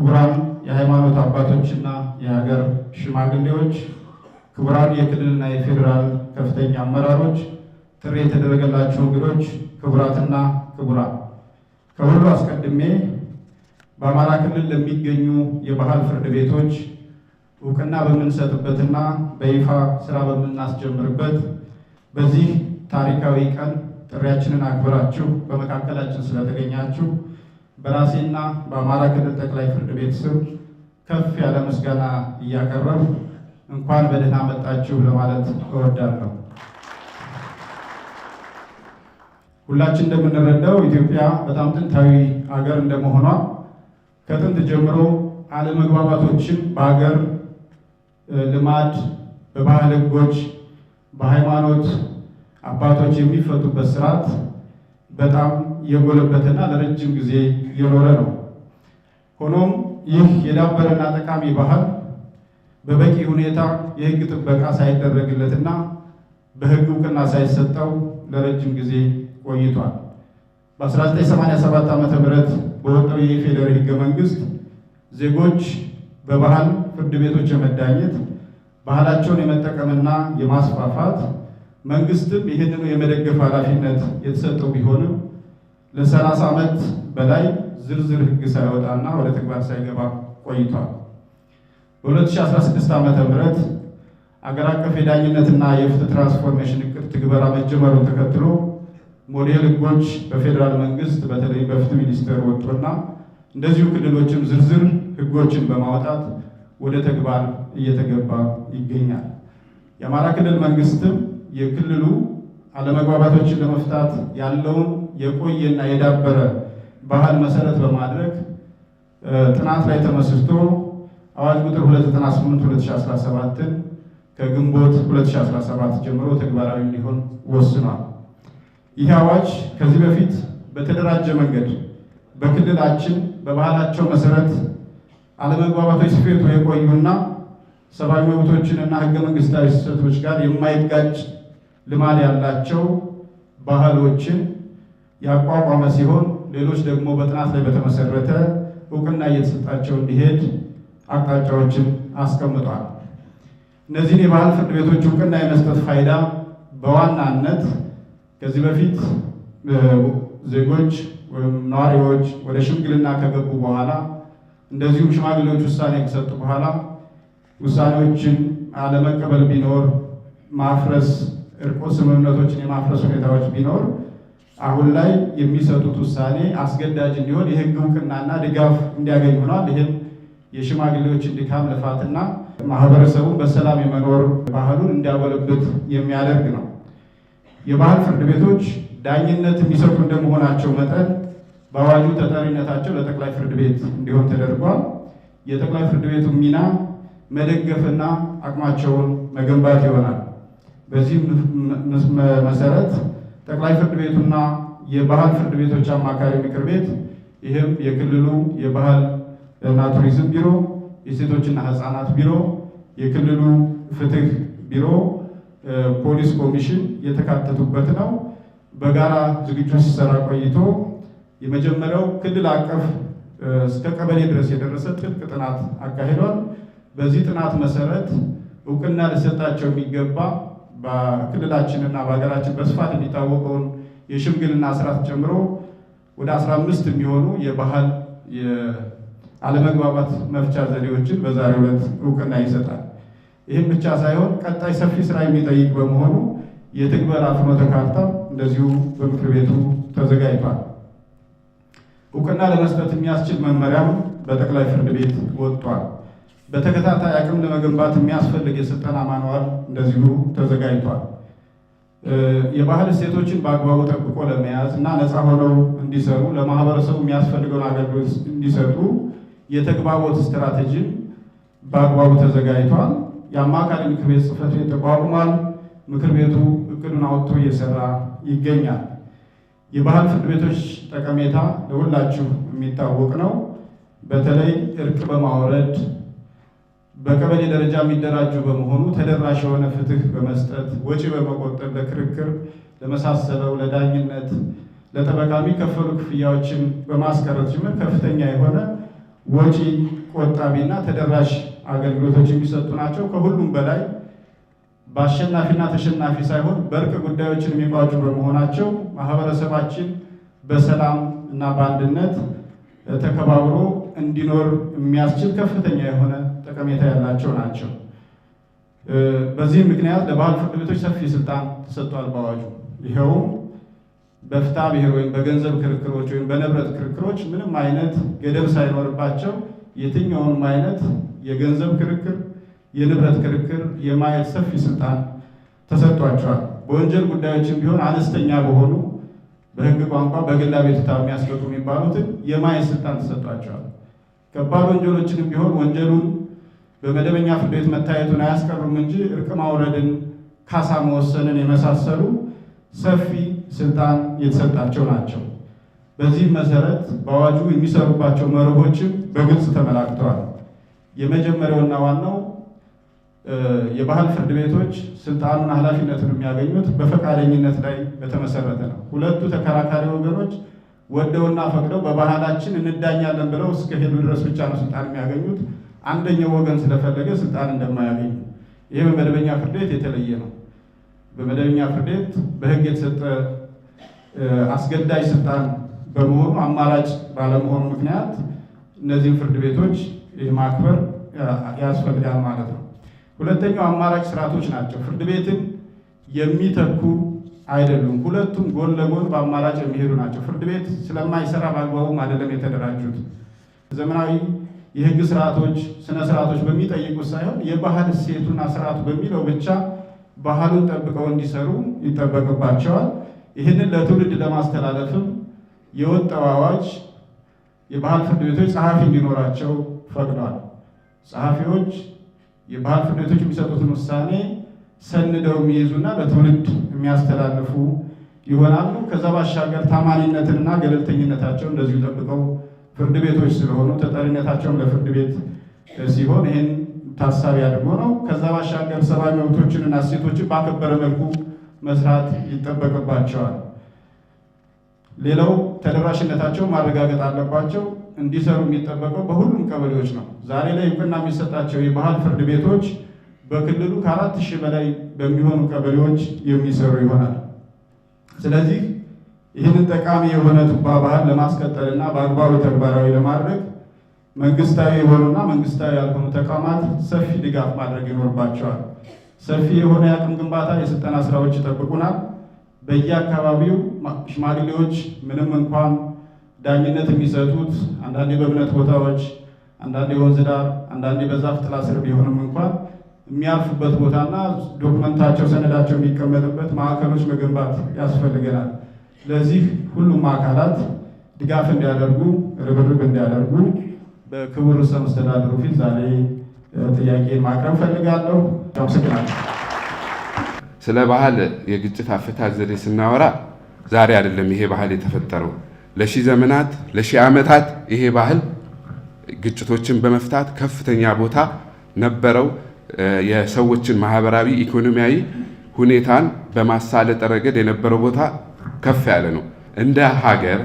ክቡራን የሃይማኖት አባቶችና የሀገር ሽማግሌዎች፣ ክቡራን የክልልና የፌዴራል ከፍተኛ አመራሮች፣ ጥሪ የተደረገላቸው እንግዶች፣ ክቡራትና ክቡራን፣ ከሁሉ አስቀድሜ በአማራ ክልል ለሚገኙ የባህል ፍርድ ቤቶች እውቅና በምንሰጥበትና በይፋ ስራ በምናስጀምርበት በዚህ ታሪካዊ ቀን ጥሪያችንን አክብራችሁ በመካከላችን ስለተገኛችሁ በራሴና በአማራ ክልል ጠቅላይ ፍርድ ቤት ስም ከፍ ያለ ምስጋና እያቀረብኩ እንኳን በደህና መጣችሁ ለማለት እወዳለሁ። ሁላችን እንደምንረዳው ኢትዮጵያ በጣም ጥንታዊ ሀገር እንደመሆኗ ከጥንት ጀምሮ አለመግባባቶችን በሀገር ልማድ፣ በባህል ሕጎች፣ በሃይማኖት አባቶች የሚፈቱበት ስርዓት በጣም የጎለበተና ለረጅም ጊዜ የኖረ ነው። ሆኖም ይህ የዳበረና ጠቃሚ ባህል በበቂ ሁኔታ የሕግ ጥበቃ ሳይደረግለትና በሕግ እውቅና ሳይሰጠው ለረጅም ጊዜ ቆይቷል። በ1987 ዓ.ም በወጣው የኢፌዴሪ ሕገ መንግስት ዜጎች በባህል ፍርድ ቤቶች የመዳኘት ባህላቸውን የመጠቀምና የማስፋፋት መንግስትም ይህንኑ የመደገፍ ኃላፊነት የተሰጠው ቢሆንም ለ30 ዓመት በላይ ዝርዝር ሕግ ሳይወጣና ወደ ተግባር ሳይገባ ቆይቷል። በ2016 ዓ.ም አገር አቀፍ የዳኝነትና የፍትህ ትራንስፎርሜሽን እቅድ ትግበራ መጀመሩን ተከትሎ ሞዴል ሕጎች በፌዴራል መንግስት በተለይ በፍትህ ሚኒስቴር ወጥቶና እንደዚሁ ክልሎችም ዝርዝር ሕጎችን በማውጣት ወደ ተግባር እየተገባ ይገኛል። የአማራ ክልል መንግስትም የክልሉ አለመግባባቶችን ለመፍታት ያለውን የቆየና የዳበረ ባህል መሰረት በማድረግ ጥናት ላይ ተመስርቶ አዋጅ ቁጥር 298/2017 ከግንቦት 2017 ጀምሮ ተግባራዊ እንዲሆን ወስኗል። ይህ አዋጅ ከዚህ በፊት በተደራጀ መንገድ በክልላችን በባህላቸው መሰረት አለመግባባቶች ሲፈቱ የቆዩና ሰብአዊ መብቶችንና ህገ መንግስታዊ እሴቶች ጋር የማይጋጭ ልማድ ያላቸው ባህሎችን ያቋቋመ ሲሆን ሌሎች ደግሞ በጥናት ላይ በተመሰረተ እውቅና እየተሰጣቸው እንዲሄድ አቅጣጫዎችን አስቀምጧል። እነዚህን የባህል ፍርድ ቤቶች እውቅና የመስጠት ፋይዳ በዋናነት ከዚህ በፊት ዜጎች ወይም ነዋሪዎች ወደ ሽምግልና ከገቡ በኋላ እንደዚሁም ሽማግሌዎች ውሳኔ ከሰጡ በኋላ ውሳኔዎችን አለመቀበል ቢኖር ማፍረስ፣ እርቆ ስምምነቶችን የማፍረስ ሁኔታዎች ቢኖር አሁን ላይ የሚሰጡት ውሳኔ አስገዳጅ እንዲሆን የህግ እውቅናና ድጋፍ እንዲያገኝ ሆኗል። ይህም የሽማግሌዎችን ድካም ልፋትና ማህበረሰቡን በሰላም የመኖር ባህሉን እንዲያጎለብት የሚያደርግ ነው። የባህል ፍርድ ቤቶች ዳኝነት የሚሰጡ እንደመሆናቸው መጠን በአዋጁ ተጠሪነታቸው ለጠቅላይ ፍርድ ቤት እንዲሆን ተደርጓል። የጠቅላይ ፍርድ ቤቱ ሚና መደገፍና አቅማቸውን መገንባት ይሆናል። በዚህም መሰረት ጠቅላይ ፍርድ ቤቱና የባህል ፍርድ ቤቶች አማካሪ ምክር ቤት ይህም የክልሉ የባህል እና ቱሪዝም ቢሮ፣ የሴቶችና ህፃናት ቢሮ፣ የክልሉ ፍትህ ቢሮ፣ ፖሊስ ኮሚሽን የተካተቱበት ነው። በጋራ ዝግጅት ሲሰራ ቆይቶ የመጀመሪያው ክልል አቀፍ እስከ ቀበሌ ድረስ የደረሰ ጥልቅ ጥናት አካሂዷል። በዚህ ጥናት መሰረት እውቅና ሊሰጣቸው የሚገባ በክልላችንና በሀገራችን በስፋት የሚታወቀውን የሽምግልና ስርዓት ጨምሮ ወደ 15 የሚሆኑ የባህል የአለመግባባት መፍቻ ዘዴዎችን በዛሬው ዕለት እውቅና ይሰጣል። ይህም ብቻ ሳይሆን ቀጣይ ሰፊ ስራ የሚጠይቅ በመሆኑ የትግበራ ፍኖተ ካርታ እንደዚሁ በምክር ቤቱ ተዘጋጅቷል። እውቅና ለመስጠት የሚያስችል መመሪያም በጠቅላይ ፍርድ ቤት ወጥቷል። በተከታታይ አቅም ለመገንባት የሚያስፈልግ የስልጠና ማንዋል እንደዚሁ ተዘጋጅቷል። የባህል እሴቶችን በአግባቡ ጠብቆ ለመያዝ እና ነፃ ሆነው እንዲሰሩ ለማህበረሰቡ የሚያስፈልገውን አገልግሎት እንዲሰጡ የተግባቦት ስትራቴጂን በአግባቡ ተዘጋጅቷል። የአማካሪ ምክር ቤት ጽሕፈት ቤት ተቋቁሟል። ምክር ቤቱ እቅዱን አውጥቶ እየሰራ ይገኛል። የባህል ፍርድ ቤቶች ጠቀሜታ ለሁላችሁ የሚታወቅ ነው። በተለይ እርቅ በማውረድ በቀበሌ ደረጃ የሚደራጁ በመሆኑ ተደራሽ የሆነ ፍትህ በመስጠት ወጪ በመቆጠብ ለክርክር ለመሳሰለው ለዳኝነት ለጠበቃ የሚከፈሉ ክፍያዎችን በማስቀረት ጭምር ከፍተኛ የሆነ ወጪ ቆጣቢና ተደራሽ አገልግሎቶች የሚሰጡ ናቸው። ከሁሉም በላይ በአሸናፊና ተሸናፊ ሳይሆን በእርቅ ጉዳዮችን የሚቋጩ በመሆናቸው ማህበረሰባችን በሰላም እና በአንድነት ተከባብሮ እንዲኖር የሚያስችል ከፍተኛ የሆነ ጠቀሜታ ያላቸው ናቸው። በዚህ ምክንያት ለባህል ፍርድ ቤቶች ሰፊ ስልጣን ተሰጥቷል በአዋጁ። ይኸውም በፍትሐ ብሔር ወይም በገንዘብ ክርክሮች ወይም በንብረት ክርክሮች ምንም አይነት ገደብ ሳይኖርባቸው የትኛውንም አይነት የገንዘብ ክርክር፣ የንብረት ክርክር የማየት ሰፊ ስልጣን ተሰጥቷቸዋል። በወንጀል ጉዳዮችም ቢሆን አነስተኛ በሆኑ በህግ ቋንቋ በግል አቤቱታ የሚያስቀጡ የሚባሉትን የማየት ስልጣን ተሰጥቷቸዋል። ከባድ ወንጀሎችንም ቢሆን ወንጀሉን በመደበኛ ፍርድ ቤት መታየቱን አያስቀሩም እንጂ እርቅ ማውረድን፣ ካሳ መወሰንን የመሳሰሉ ሰፊ ስልጣን የተሰጣቸው ናቸው። በዚህም መሰረት በአዋጁ የሚሰሩባቸው መርሆችም በግልጽ ተመላክተዋል። የመጀመሪያውና ዋናው የባህል ፍርድ ቤቶች ስልጣኑን ኃላፊነቱን የሚያገኙት በፈቃደኝነት ላይ በተመሰረተ ነው። ሁለቱ ተከራካሪ ወገኖች ወደውና ፈቅደው በባህላችን እንዳኛለን ብለው እስከ ሄዱ ድረስ ብቻ ነው ስልጣን የሚያገኙት። አንደኛው ወገን ስለፈለገ ስልጣን እንደማያገኙ። ይሄ በመደበኛ ፍርድ ቤት የተለየ ነው። በመደበኛ ፍርድ ቤት በህግ የተሰጠ አስገዳጅ ስልጣን በመሆኑ አማራጭ ባለመሆኑ ምክንያት እነዚህን ፍርድ ቤቶች ማክበር ያስፈልጋል ማለት ነው። ሁለተኛው አማራጭ ስርዓቶች ናቸው። ፍርድ ቤትን የሚተኩ አይደሉም። ሁለቱም ጎን ለጎን በአማራጭ የሚሄዱ ናቸው። ፍርድ ቤት ስለማይሰራ በአግባቡም አይደለም የተደራጁት። ዘመናዊ የህግ ስርዓቶች፣ ስነ ስርዓቶች በሚጠይቁት ሳይሆን የባህል እሴቱና ስርዓቱ በሚለው ብቻ ባህሉን ጠብቀው እንዲሰሩ ይጠበቅባቸዋል። ይህንን ለትውልድ ለማስተላለፍም የወጣው አዋጅ የባህል ፍርድ ቤቶች ጸሐፊ እንዲኖራቸው ፈቅዷል። ጸሐፊዎች የባህል ፍርድ ቤቶች የሚሰጡትን ውሳኔ ሰንደው የሚይዙና ለትውልድ የሚያስተላልፉ ይሆናሉ። ከዛ ባሻገር ታማኒነትንና ገለልተኝነታቸው እንደዚሁ ጠብቀው ፍርድ ቤቶች ስለሆኑ ተጠሪነታቸውን ለፍርድ ቤት ሲሆን ይህን ታሳቢ አድርጎ ነው። ከዛ ባሻገር ሰብአዊ መብቶችንና እሴቶችን ባከበረ መልኩ መስራት ይጠበቅባቸዋል። ሌላው ተደራሽነታቸውን ማረጋገጥ አለባቸው። እንዲሰሩ የሚጠበቀው በሁሉም ቀበሌዎች ነው። ዛሬ ላይ እውቅና የሚሰጣቸው የባህል ፍርድ ቤቶች በክልሉ ከ4000 በላይ በሚሆኑ ቀበሌዎች የሚሰሩ ይሆናል። ስለዚህ ይህንን ጠቃሚ የሆነ ቱባ ባህል ለማስቀጠልና በአግባቡ ተግባራዊ ለማድረግ መንግስታዊ የሆኑና መንግስታዊ ያልሆኑ ተቋማት ሰፊ ድጋፍ ማድረግ ይኖርባቸዋል። ሰፊ የሆነ የአቅም ግንባታ፣ የስልጠና ስራዎች ይጠብቁናል። በየአካባቢው ሽማግሌዎች ምንም እንኳን ዳኝነት የሚሰጡት አንዳንዴ በእምነት ቦታዎች፣ አንዳንዴ ወንዝ ዳር፣ አንዳንዴ በዛፍ ጥላ ስር ቢሆንም እንኳን የሚያርፉበት ቦታና ዶክመንታቸው ሰነዳቸው የሚቀመጥበት ማዕከሎች መገንባት ያስፈልገናል። ለዚህ ሁሉም አካላት ድጋፍ እንዲያደርጉ፣ ርብርብ እንዲያደርጉ በክቡር ርዕሰ መስተዳድሩ ፊት ዛሬ ጥያቄን ማቅረብ ፈልጋለሁ። አመሰግናለሁ። ስለ ባህል የግጭት አፈታት ዘዴ ስናወራ ዛሬ አይደለም ይሄ ባህል የተፈጠረው። ለሺህ ዘመናት ለሺህ ዓመታት ይሄ ባህል ግጭቶችን በመፍታት ከፍተኛ ቦታ ነበረው። የሰዎችን ማህበራዊ፣ ኢኮኖሚያዊ ሁኔታን በማሳለጥ ረገድ የነበረው ቦታ ከፍ ያለ ነው። እንደ ሀገር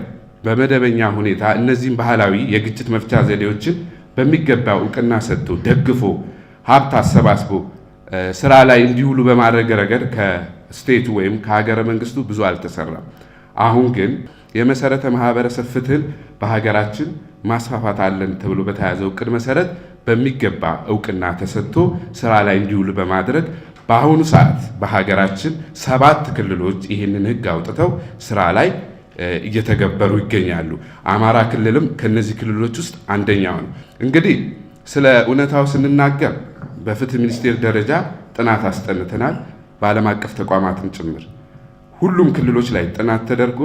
በመደበኛ ሁኔታ እነዚህም ባህላዊ የግጭት መፍቻ ዘዴዎችን በሚገባ እውቅና ሰጥቶ ደግፎ ሀብት አሰባስቦ ስራ ላይ እንዲውሉ በማድረግ ረገድ ከስቴቱ ወይም ከሀገረ መንግስቱ ብዙ አልተሰራም። አሁን ግን የመሰረተ ማህበረሰብ ፍትህን በሀገራችን ማስፋፋት አለን ተብሎ በተያዘው እቅድ መሰረት በሚገባ እውቅና ተሰጥቶ ስራ ላይ እንዲውሉ በማድረግ በአሁኑ ሰዓት በሀገራችን 7 ክልሎች ይህንን ህግ አውጥተው ስራ ላይ እየተገበሩ ይገኛሉ። አማራ ክልልም ከነዚህ ክልሎች ውስጥ አንደኛው ነው። እንግዲህ ስለ እውነታው ስንናገር በፍትህ ሚኒስቴር ደረጃ ጥናት አስጠንተናል፣ በዓለም አቀፍ ተቋማትን ጭምር። ሁሉም ክልሎች ላይ ጥናት ተደርጎ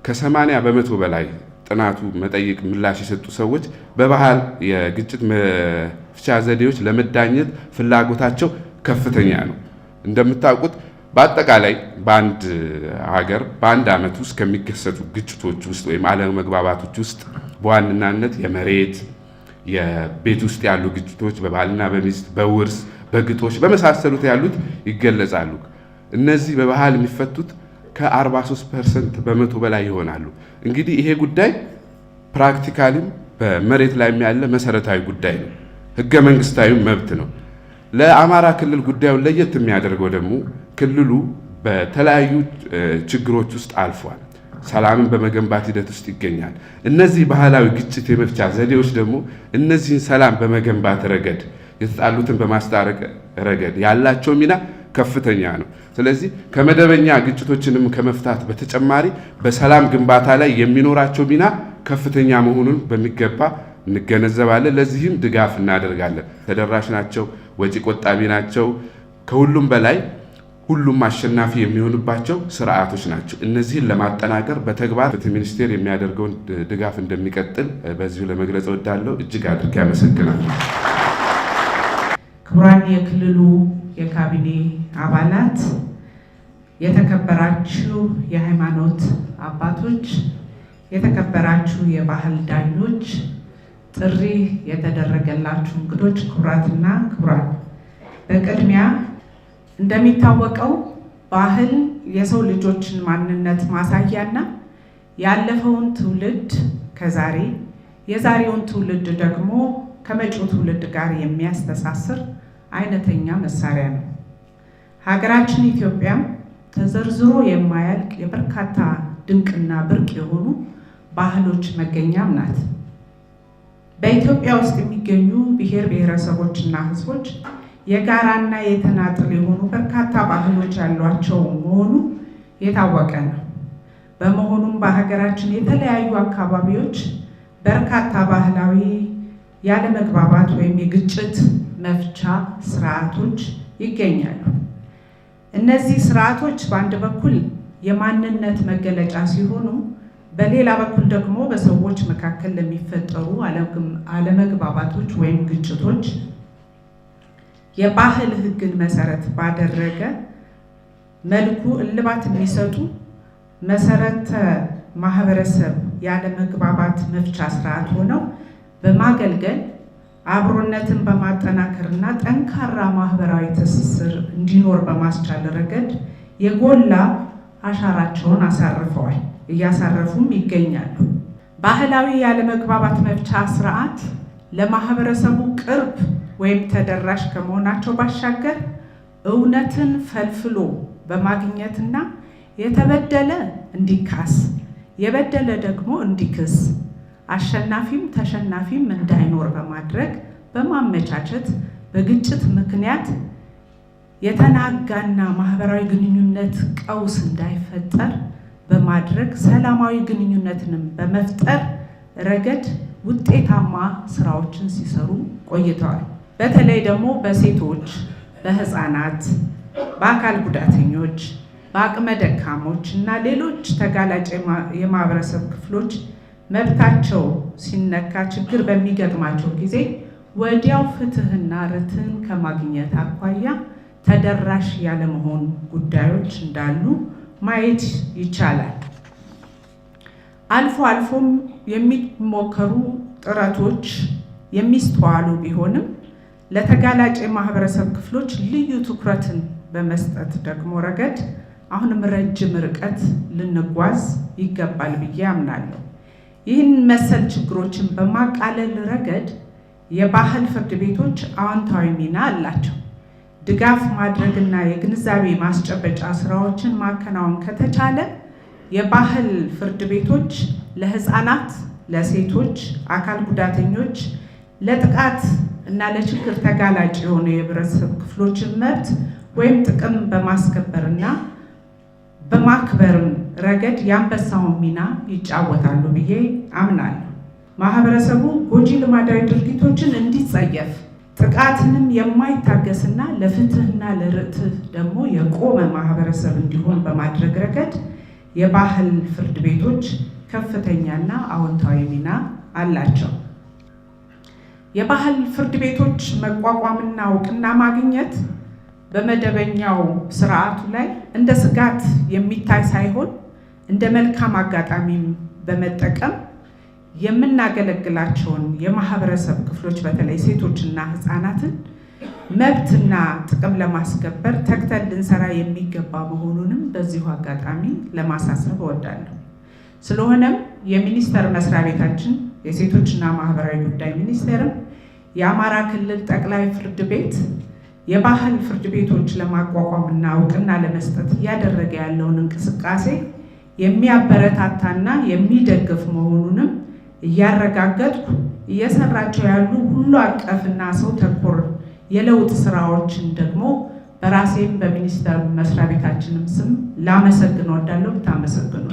ከ80 በመቶ በላይ ጥናቱ መጠይቅ ምላሽ የሰጡ ሰዎች በባህል የግጭት መፍቻ ዘዴዎች ለመዳኘት ፍላጎታቸው ከፍተኛ ነው። እንደምታውቁት በአጠቃላይ በአንድ ሀገር በአንድ ዓመት ውስጥ ከሚከሰቱ ግጭቶች ውስጥ ወይም አለመግባባቶች ውስጥ በዋናነት የመሬት የቤት ውስጥ ያሉ ግጭቶች በባልና በሚስት በውርስ በግጦሽ በመሳሰሉት ያሉት ይገለጻሉ። እነዚህ በባህል የሚፈቱት ከ43% በመቶ በላይ ይሆናሉ። እንግዲህ ይሄ ጉዳይ ፕራክቲካሊም በመሬት ላይ ያለ መሰረታዊ ጉዳይ ነው። ህገ መንግስታዊ መብት ነው። ለአማራ ክልል ጉዳዩን ለየት የሚያደርገው ደግሞ ክልሉ በተለያዩ ችግሮች ውስጥ አልፏል። ሰላምን በመገንባት ሂደት ውስጥ ይገኛል። እነዚህ ባህላዊ ግጭት የመፍቻ ዘዴዎች ደግሞ እነዚህን ሰላም በመገንባት ረገድ የተጣሉትን በማስታረቅ ረገድ ያላቸው ሚና ከፍተኛ ነው። ስለዚህ ከመደበኛ ግጭቶችንም ከመፍታት በተጨማሪ በሰላም ግንባታ ላይ የሚኖራቸው ሚና ከፍተኛ መሆኑን በሚገባ እንገነዘባለን። ለዚህም ድጋፍ እናደርጋለን። ተደራሽ ናቸው፣ ወጪ ቆጣቢ ናቸው። ከሁሉም በላይ ሁሉም አሸናፊ የሚሆንባቸው ስርዓቶች ናቸው። እነዚህን ለማጠናከር በተግባር ፍትህ ሚኒስቴር የሚያደርገውን ድጋፍ እንደሚቀጥል በዚሁ ለመግለጽ እወዳለሁ። እጅግ አድርጌ አመሰግናለሁ። ክቡራን የክልሉ የካቢኔ አባላት፣ የተከበራችሁ የሃይማኖት አባቶች፣ የተከበራችሁ የባህል ዳኞች፣ ጥሪ የተደረገላችሁ እንግዶች፣ ክቡራትና ክቡራን፣ በቅድሚያ እንደሚታወቀው ባህል የሰው ልጆችን ማንነት ማሳያና ያለፈውን ትውልድ ከዛሬ የዛሬውን ትውልድ ደግሞ ከመጪው ትውልድ ጋር የሚያስተሳስር አይነተኛ መሳሪያ ነው። ሀገራችን ኢትዮጵያም ተዘርዝሮ የማያልቅ የበርካታ ድንቅና ብርቅ የሆኑ ባህሎች መገኛም ናት። በኢትዮጵያ ውስጥ የሚገኙ ብሔር ብሔረሰቦችና ሕዝቦች የጋራና የተናጠል የሆኑ በርካታ ባህሎች ያሏቸው መሆኑ የታወቀ ነው። በመሆኑም በሀገራችን የተለያዩ አካባቢዎች በርካታ ባህላዊ ያለመግባባት ወይም የግጭት መፍቻ ስርዓቶች ይገኛሉ። እነዚህ ስርዓቶች በአንድ በኩል የማንነት መገለጫ ሲሆኑ፣ በሌላ በኩል ደግሞ በሰዎች መካከል ለሚፈጠሩ አለመግባባቶች ወይም ግጭቶች የባህል ሕግን መሰረት ባደረገ መልኩ እልባት የሚሰጡ መሰረተ ማህበረሰብ ያለመግባባት መፍቻ ስርዓት ሆነው በማገልገል አብሮነትን በማጠናከርና ጠንካራ ማህበራዊ ትስስር እንዲኖር በማስቻል ረገድ የጎላ አሻራቸውን አሳርፈዋል፣ እያሳረፉም ይገኛሉ። ባህላዊ ያለመግባባት መፍቻ ስርዓት ለማህበረሰቡ ቅርብ ወይም ተደራሽ ከመሆናቸው ባሻገር እውነትን ፈልፍሎ በማግኘትና የተበደለ እንዲካስ፣ የበደለ ደግሞ እንዲክስ፣ አሸናፊም ተሸናፊም እንዳይኖር በማድረግ በማመቻቸት በግጭት ምክንያት የተናጋና ማህበራዊ ግንኙነት ቀውስ እንዳይፈጠር በማድረግ ሰላማዊ ግንኙነትንም በመፍጠር ረገድ ውጤታማ ስራዎችን ሲሰሩ ቆይተዋል። በተለይ ደግሞ በሴቶች፣ በህፃናት፣ በአካል ጉዳተኞች፣ በአቅመ ደካሞች እና ሌሎች ተጋላጭ የማህበረሰብ ክፍሎች መብታቸው ሲነካ ችግር በሚገጥማቸው ጊዜ ወዲያው ፍትህና ርትዕን ከማግኘት አኳያ ተደራሽ ያለመሆን ጉዳዮች እንዳሉ ማየት ይቻላል። አልፎ አልፎም የሚሞከሩ ጥረቶች የሚስተዋሉ ቢሆንም ለተጋላጭ የማህበረሰብ ክፍሎች ልዩ ትኩረትን በመስጠት ደግሞ ረገድ አሁንም ረጅም ርቀት ልንጓዝ ይገባል ብዬ አምናለሁ። ይህን መሰል ችግሮችን በማቃለል ረገድ የባህል ፍርድ ቤቶች አዎንታዊ ሚና አላቸው። ድጋፍ ማድረግና የግንዛቤ ማስጨበጫ ስራዎችን ማከናወን ከተቻለ የባህል ፍርድ ቤቶች ለህፃናት፣ ለሴቶች፣ አካል ጉዳተኞች፣ ለጥቃት እና ለችግር ተጋላጭ የሆኑ የህብረተሰብ ክፍሎችን መብት ወይም ጥቅም በማስከበርና በማክበርም ረገድ የአንበሳውን ሚና ይጫወታሉ ብዬ አምናለሁ። ማህበረሰቡ ጎጂ ልማዳዊ ድርጊቶችን እንዲጸየፍ፣ ጥቃትንም የማይታገስና ለፍትህና ለርትዕ ደግሞ የቆመ ማህበረሰብ እንዲሆን በማድረግ ረገድ የባህል ፍርድ ቤቶች ከፍተኛና አዎንታዊ ሚና አላቸው። የባህል ፍርድ ቤቶች መቋቋምና እውቅና ማግኘት በመደበኛው ስርዓቱ ላይ እንደ ስጋት የሚታይ ሳይሆን እንደ መልካም አጋጣሚም በመጠቀም የምናገለግላቸውን የማህበረሰብ ክፍሎች በተለይ ሴቶችና ህፃናትን መብትና ጥቅም ለማስከበር ተግተን ልንሰራ የሚገባ መሆኑንም በዚሁ አጋጣሚ ለማሳሰብ እወዳለሁ። ስለሆነም የሚኒስቴር መስሪያ ቤታችን የሴቶችና ማህበራዊ ጉዳይ ሚኒስቴርም የአማራ ክልል ጠቅላይ ፍርድ ቤት የባህል ፍርድ ቤቶች ለማቋቋምና እውቅና ለመስጠት እያደረገ ያለውን እንቅስቃሴ የሚያበረታታና የሚደግፍ መሆኑንም እያረጋገጥኩ እየሰራቸው ያሉ ሁሉ አቀፍና ሰው ተኮር የለውጥ ስራዎችን ደግሞ በራሴም በሚኒስቴር መስሪያ ቤታችንም ስም ላመሰግን እወዳለሁ። ብታመሰግኑ።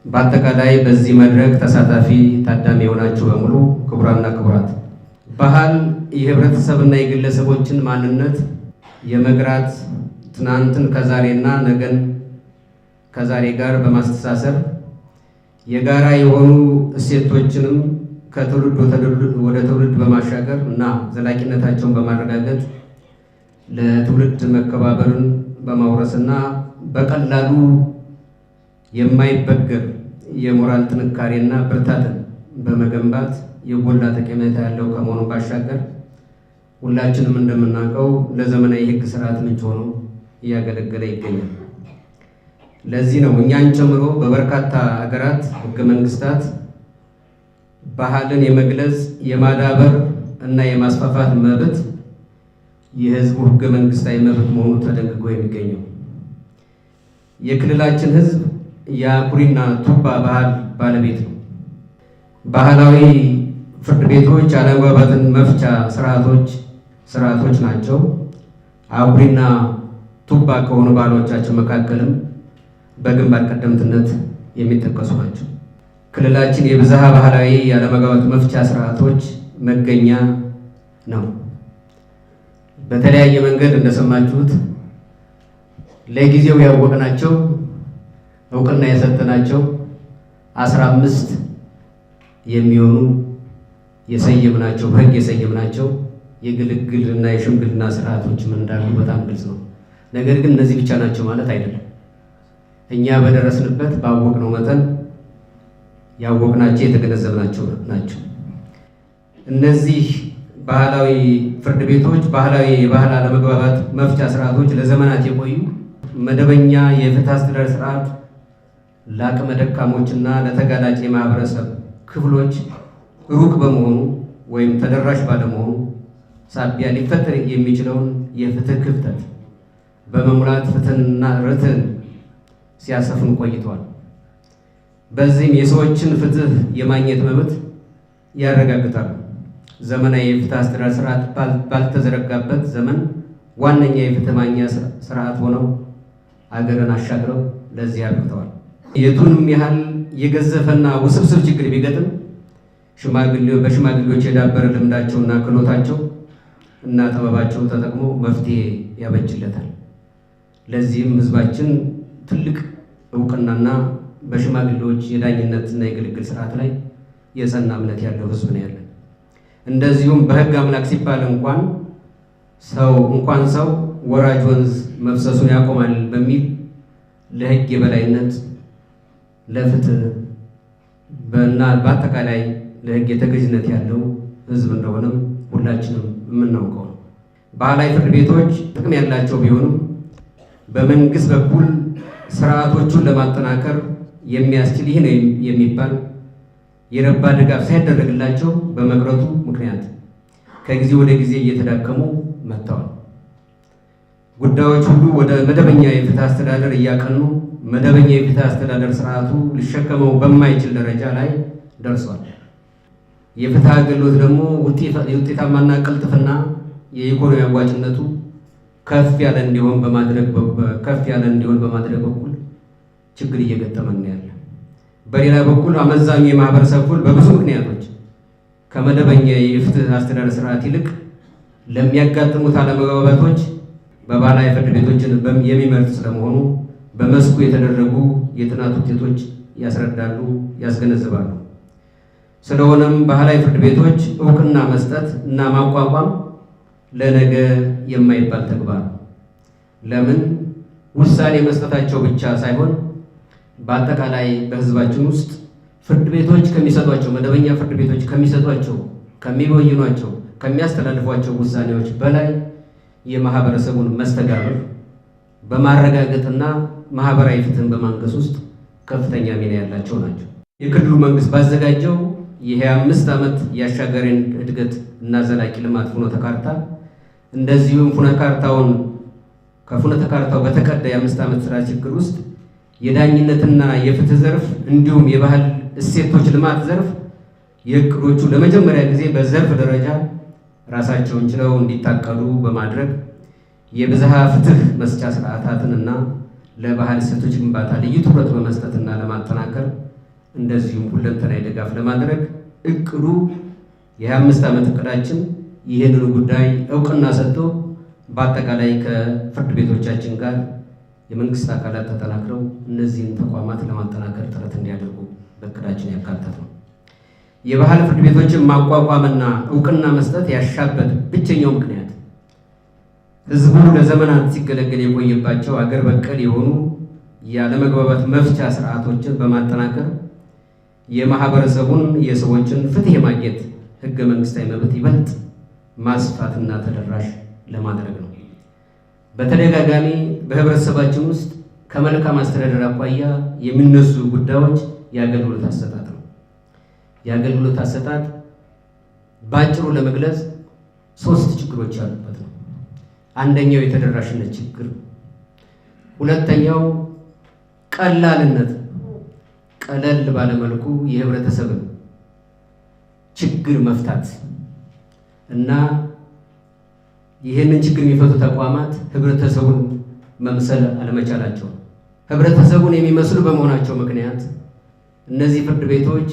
በአጠቃላይ በዚህ መድረክ ተሳታፊ ታዳሚ የሆናችሁ በሙሉ ክቡራንና ክቡራት፣ ባህል የህብረተሰብና የግለሰቦችን ማንነት የመግራት ትናንትን ከዛሬና ነገን ከዛሬ ጋር በማስተሳሰር የጋራ የሆኑ እሴቶችንም ከትውልድ ወደ ትውልድ በማሻገር እና ዘላቂነታቸውን በማረጋገጥ ለትውልድ መከባበርን በማውረስና በቀላሉ የማይበገር የሞራል ጥንካሬና ብርታትን በመገንባት የጎላ ጠቀሜታ ያለው ከመሆኑ ባሻገር ሁላችንም እንደምናውቀው ለዘመናዊ የህግ ስርዓት ምንጭ ሆኖ እያገለገለ ይገኛል። ለዚህ ነው እኛን ጨምሮ በበርካታ ሀገራት ህገ መንግስታት ባህልን የመግለጽ የማዳበር እና የማስፋፋት መብት የህዝቡ ህገ መንግስታዊ መብት መሆኑ ተደንግጎ የሚገኘው። የክልላችን ህዝብ የአኩሪና ቱባ ባህል ባለቤት ነው። ባህላዊ ፍርድ ቤቶች አለመግባባትን መፍቻ ስርዓቶች ናቸው። አኩሪና ቱባ ከሆኑ ባህሎቻችን መካከልም በግንባር ቀደምትነት የሚጠቀሱ ናቸው። ክልላችን የብዝሃ ባህላዊ ያለመግባባት መፍቻ ስርዓቶች መገኛ ነው። በተለያየ መንገድ እንደሰማችሁት ለጊዜው ያወቅናቸው እውቅና የሰጠናቸው 15 የሚሆኑ የሰየምናቸው በህግ የሰየምናቸው የግልግልና የሽምግልና ስርዓቶችም እንዳሉ በጣም ግልጽ ነው። ነገር ግን እነዚህ ብቻ ናቸው ማለት አይደለም። እኛ በደረስንበት ባወቅነው መጠን ያወቅናቸው የተገነዘብናቸው ናቸው። እነዚህ ባህላዊ ፍርድ ቤቶች ባህላዊ የባህል አለመግባባት መፍቻ ስርዓቶች ለዘመናት የቆዩ መደበኛ የፍትህ አስተዳደር ስርዓት ለአቅመ ደካሞችና ለተጋላጭ የማህበረሰብ ክፍሎች ሩቅ በመሆኑ ወይም ተደራሽ ባለመሆኑ ሳቢያ ሊፈጠር የሚችለውን የፍትህ ክፍተት በመሙላት ፍትህና ርትዕን ሲያሰፍኑ ቆይተዋል። በዚህም የሰዎችን ፍትህ የማግኘት መብት ያረጋግጣሉ። ዘመናዊ የፍትህ አስተዳደር ስርዓት ባልተዘረጋበት ዘመን ዋነኛ የፍትህ ማግኛ ስርዓት ሆነው አገርን አሻግረው ለዚህ አብቅተዋል። የቱንም ያህል የገዘፈና ውስብስብ ችግር ቢገጥም በሽማግሌዎች የዳበረ ልምዳቸውና ክህሎታቸው እና ጥበባቸው ተጠቅሞ መፍትሄ ያበጅለታል። ለዚህም ህዝባችን ትልቅ እውቅናና በሽማግሌዎች የዳኝነትና የግልግል ስርዓት ላይ የጸና እምነት ያለው ህዝብ ነው ያለን። እንደዚሁም በህግ አምላክ ሲባል እንኳን ሰው ወራጅ ወንዝ መፍሰሱን ያቆማል በሚል ለህግ የበላይነት ለፍትህ እና በአጠቃላይ ለህግ የተገዥነት ያለው ህዝብ እንደሆነም ሁላችንም የምናውቀው ነው። ባህላዊ ፍርድ ቤቶች ጥቅም ያላቸው ቢሆኑም በመንግስት በኩል ስርዓቶቹን ለማጠናከር የሚያስችል ይህ ነው የሚባል የረባ ድጋፍ ሳይደረግላቸው በመቅረቱ ምክንያት ከጊዜ ወደ ጊዜ እየተዳከሙ መጥተዋል። ጉዳዮች ሁሉ ወደ መደበኛ የፍትህ አስተዳደር እያቀኑ መደበኛ የፍትህ አስተዳደር ስርዓቱ ሊሸከመው በማይችል ደረጃ ላይ ደርሷል። የፍትህ አገልግሎት ደግሞ የውጤታማና ቅልጥፍና የኢኮኖሚ አዋጭነቱ ከፍ ያለ እንዲሆን በማድረግ በኩል ችግር እየገጠመን ነው ያለ። በሌላ በኩል አመዛኙ የማህበረሰብ ክፍል በብዙ ምክንያቶች ከመደበኛ የፍትህ አስተዳደር ስርዓት ይልቅ ለሚያጋጥሙት አለመግባባቶች በባህላዊ ፍርድ ቤቶችን የሚመርጥ ስለመሆኑ በመስኩ የተደረጉ የጥናት ውጤቶች ያስረዳሉ፣ ያስገነዝባሉ። ስለሆነም ባህላዊ ፍርድ ቤቶች እውቅና መስጠት እና ማቋቋም ለነገ የማይባል ተግባር ነው። ለምን ውሳኔ መስጠታቸው ብቻ ሳይሆን በአጠቃላይ በህዝባችን ውስጥ ፍርድ ቤቶች ከሚሰጧቸው መደበኛ ፍርድ ቤቶች ከሚሰጧቸው ከሚበይኗቸው ከሚያስተላልፏቸው ውሳኔዎች በላይ የማህበረሰቡን መስተጋብር በማረጋገጥና ማህበራዊ ፍትህን በማንገስ ውስጥ ከፍተኛ ሚና ያላቸው ናቸው። የክልሉ መንግስት ባዘጋጀው የ25 ዓመት የአሻጋሪ እድገት እና ዘላቂ ልማት ፍኖተ ካርታ እንደዚሁም ከፍኖተ ካርታው በተቀዳ የ5 ዓመት ስራ ችግር ውስጥ የዳኝነትና የፍትህ ዘርፍ እንዲሁም የባህል እሴቶች ልማት ዘርፍ የእቅዶቹ ለመጀመሪያ ጊዜ በዘርፍ ደረጃ ራሳቸውን ችለው እንዲታቀዱ በማድረግ የብዝሃ ፍትህ መስጫ ስርዓታትንና ለባህል እሴቶች ግንባታ ልዩ ትኩረት በመስጠትና ለማጠናከር እንደዚሁም ሁለንተናዊ ድጋፍ ለማድረግ እቅዱ የ25 ዓመት እቅዳችን ይህንን ጉዳይ እውቅና ሰጥቶ በአጠቃላይ ከፍርድ ቤቶቻችን ጋር የመንግስት አካላት ተጠናክረው እነዚህን ተቋማት ለማጠናከር ጥረት እንዲያደርጉ በእቅዳችን ያካተተ ነው። የባህል ፍርድ ቤቶችን ማቋቋምና እውቅና መስጠት ያሻበት ብቸኛው ምክንያት ህዝቡ ለዘመናት ሲገለገል የቆየባቸው አገር በቀል የሆኑ ያለመግባባት መፍቻ ስርዓቶችን በማጠናከር የማህበረሰቡን የሰዎችን ፍትህ የማግኘት ህገ መንግስታዊ መብት ይበልጥ ማስፋትና ተደራሽ ለማድረግ ነው። በተደጋጋሚ በህብረተሰባችን ውስጥ ከመልካም አስተዳደር አኳያ የሚነሱ ጉዳዮች የአገልግሎት አሰጣጥ ነው። የአገልግሎት አሰጣጥ በአጭሩ ለመግለጽ 3 ችግሮች ያሉበት ነው። አንደኛው የተደራሽነት ችግር፣ ሁለተኛው ቀላልነት፣ ቀለል ባለመልኩ የህብረተሰብን ችግር መፍታት እና ይህንን ችግር የሚፈቱ ተቋማት ህብረተሰቡን መምሰል አለመቻላቸው። ህብረተሰቡን የሚመስሉ በመሆናቸው ምክንያት እነዚህ ፍርድ ቤቶች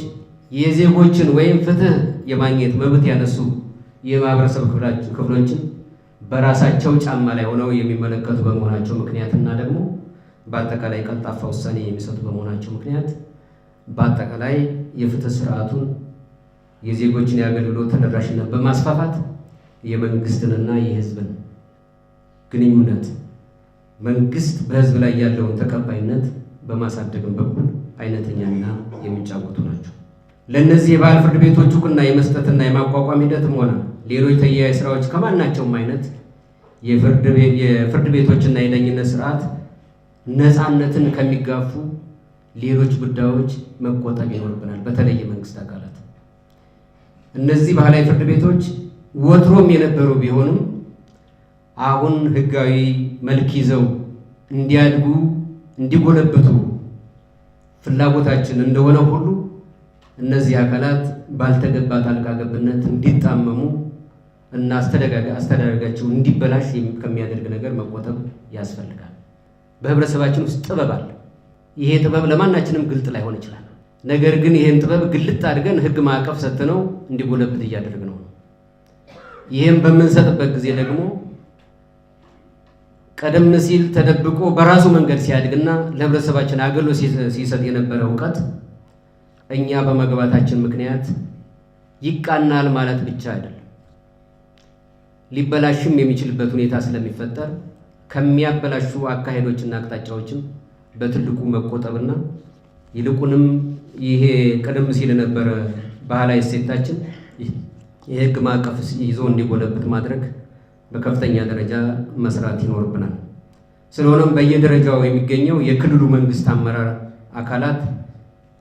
የዜጎችን ወይም ፍትህ የማግኘት መብት ያነሱ የማህበረሰብ ክፍሎችን በራሳቸው ጫማ ላይ ሆነው የሚመለከቱ በመሆናቸው ምክንያትና ደግሞ በአጠቃላይ ቀልጣፋ ውሳኔ የሚሰጡ በመሆናቸው ምክንያት በአጠቃላይ የፍትህ ስርዓቱን የዜጎችን የአገልግሎት ተደራሽነት በማስፋፋት የመንግስትንና የህዝብን ግንኙነት መንግስት በህዝብ ላይ ያለውን ተቀባይነት በማሳደግም በኩል አይነተኛ ሚና የሚጫወቱ ናቸው። ለእነዚህ የባህል ፍርድ ቤቶች እውቅና የመስጠትና የማቋቋም ሂደትም ሆነ ሌሎች ተያያዥ ስራዎች ከማናቸውም አይነት የፍርድ ቤቶችና የዳኝነት ስርዓት ነፃነትን ከሚጋፉ ሌሎች ጉዳዮች መቆጠብ ይኖርብናል። በተለይ የመንግስት አካላት እነዚህ ባህላዊ ፍርድ ቤቶች ወትሮም የነበሩ ቢሆንም አሁን ህጋዊ መልክ ይዘው እንዲያድጉ እንዲጎለብቱ ፍላጎታችን እንደሆነ ሁሉ እነዚህ አካላት ባልተገባ ጣልቃ ገብነት እንዲጣመሙ እና አስተዳደራቸው እንዲበላሽ ከሚያደርግ ነገር መቆጠብ ያስፈልጋል። በህብረተሰባችን ውስጥ ጥበብ አለ። ይሄ ጥበብ ለማናችንም ግልጥ ላይሆን ይችላል። ነገር ግን ይሄን ጥበብ ግልጥ አድርገን ህግ ማዕቀፍ ሰጥተነው እንዲጎለብት እያደረግነው ነው። ይህም በምንሰጥበት ጊዜ ደግሞ ቀደም ሲል ተደብቆ በራሱ መንገድ ሲያድግና ለህብረተሰባችን አገልግሎት ሲሰጥ የነበረ እውቀት እኛ በመግባታችን ምክንያት ይቃናል ማለት ብቻ አይደለም፣ ሊበላሽም የሚችልበት ሁኔታ ስለሚፈጠር ከሚያበላሹ አካሄዶችና አቅጣጫዎችም በትልቁ መቆጠብና ይልቁንም ይሄ ቀደም ሲል የነበረ ባህላዊ እሴታችን የህግ ማዕቀፍ ይዞ እንዲጎለብት ማድረግ በከፍተኛ ደረጃ መስራት ይኖርብናል። ስለሆነም በየደረጃው የሚገኘው የክልሉ መንግስት አመራር አካላት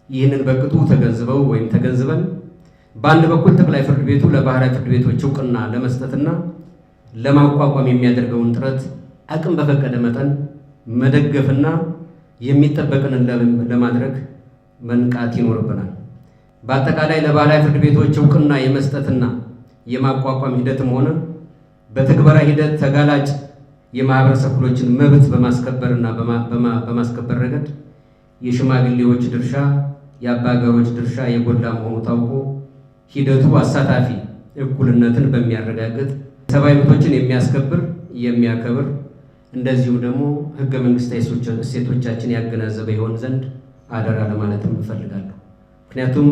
ይህንን በቅጡ ተገንዝበው ወይም ተገንዝበን በአንድ በኩል ጠቅላይ ፍርድ ቤቱ ለባህላዊ ፍርድ ቤቶች እውቅና ለመስጠትና ለማቋቋም የሚያደርገውን ጥረት አቅም በፈቀደ መጠን መደገፍና የሚጠበቅንን ለማድረግ መንቃት ይኖርብናል። በአጠቃላይ ለባህላዊ ፍርድ ቤቶች እውቅና የመስጠትና የማቋቋም ሂደትም ሆነ በትግበራ ሂደት ተጋላጭ የማህበረሰብ ክፍሎችን መብት በማስከበርና በማስከበር ረገድ የሽማግሌዎች ድርሻ፣ የአባገሮች ድርሻ የጎላ መሆኑ ታውቆ ሂደቱ አሳታፊ፣ እኩልነትን በሚያረጋግጥ ሰብአዊ መብቶችን የሚያስከብር የሚያከብር እንደዚሁም ደግሞ ህገ መንግስታዊ እሴቶቻችን ያገናዘበ ይሆን ዘንድ አደራ ለማለትም እፈልጋለሁ። ምክንያቱም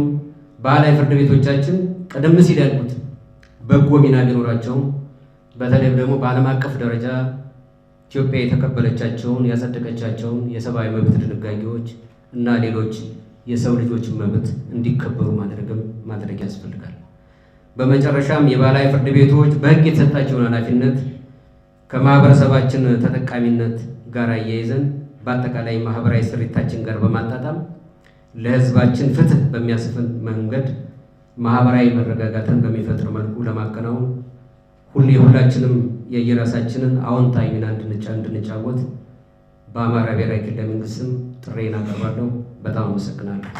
ባህላዊ ፍርድ ቤቶቻችን ቀደም ሲል ያልኩት በጎ ሚና ቢኖራቸውም በተለይም ደግሞ በዓለም አቀፍ ደረጃ ኢትዮጵያ የተቀበለቻቸውን ያጸደቀቻቸውን የሰብአዊ መብት ድንጋጌዎች እና ሌሎች የሰው ልጆችን መብት እንዲከበሩ ማድረግ ያስፈልጋል። በመጨረሻም የበላይ ፍርድ ቤቶች በሕግ የተሰጣቸውን ኃላፊነት ከማህበረሰባችን ተጠቃሚነት ጋር አያይዘን በአጠቃላይ ማህበራዊ ስሪታችን ጋር በማጣጣም ለሕዝባችን ፍትህ በሚያስፍን መንገድ ማህበራዊ መረጋጋትን በሚፈጥር መልኩ ለማከናወን ሁላችንም የየራሳችንን አዎንታዊ ሚና እንድንጫወት በአማራ ብሔራዊ ክልላዊ መንግስት ስም ጥሬን አቀርባለሁ። በጣም አመሰግናለሁ።